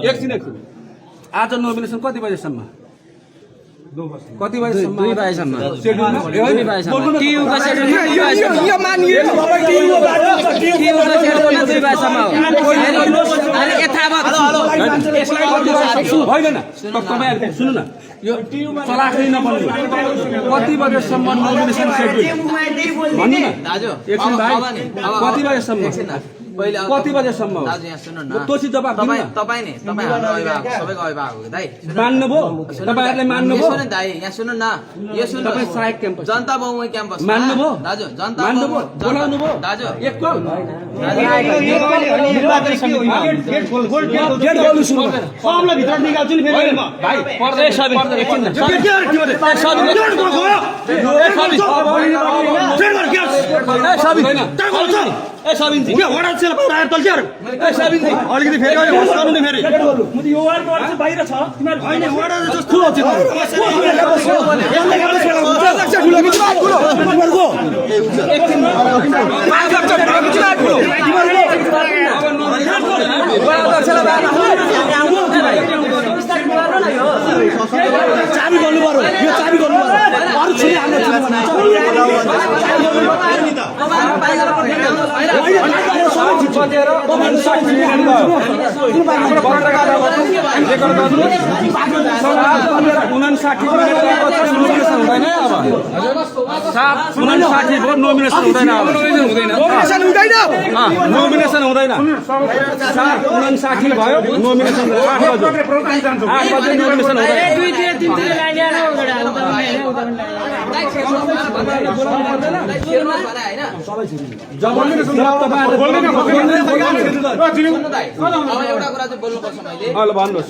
एकछिन आज नोमिनेसन कति बजेसम्म कति बजेसम्म 2 बजेसम्म सुन्नु न यो चलाखै नबन्नु कति बजेसम्म नोमिनेसन सेड्युल भन्नु न एकछिन भाइ कति बजेसम्म कति बजेसम्म दाजु यहाँ सुन्नु न तोसी जवाफ दिनु न तपाई हाम्रो अभिभावक सबैको अभिभावक हो दाइ मान्नुभयो तपाईहरुले मान्नुभयो सुन्नु दाइ यहाँ सुन्नु न यो सुन्नु तपाई सहायक क्याम्पस जनता बहुमत क्याम्पस मान्नुभयो दाजु जनता मान्नुभयो बोलाउनु भयो दाजु एक कल गेट खोल्नु सुरु सबलाई भित्र निकाल्छु नि फेरि भाइ पर्दै सबै एकछिन सबिनजी के वडा सेल आएर तल्क्यार ए सबिनजी अलिकति फेरि होस् गर्नु नि फेरि म त यो वार्ड गर्छु बाहिर छ तिमीहरु हैन वडा जस्तो हो तिमीहरु चाबी गर्नु पर्यो यो चाबी गर्नु पर्यो अरु छुरी हाल्नु नोमिनेसन हुँदैन नोमिनेसन हुँदैन 59 भयो नोमिनेसन 8 बजे नोमिनेसन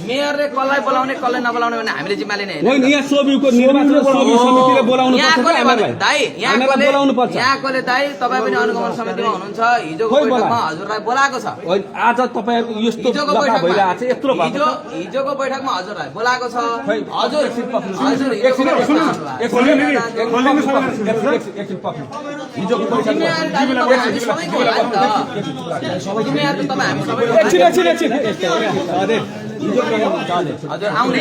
मेयरले कसलाई बोलाउने कसलाई नबोलाउने भने हामीले जिम्मा लिने होइन यहाँ सोभिको निर्वाचन सोभि समितिले बोलाउनु पर्छ यहाँ कसले दाइ तपाईँ पनि अनुगमन समितिमा हुनुहुन्छ हिजोको बैठकमा हजुरलाई बोलाएको छ आज तपाईहरुको यस्तो भइरहेको छ यत्रो हिजोको बैठकमा हजुरलाई बोलाएको छ हजुर आउने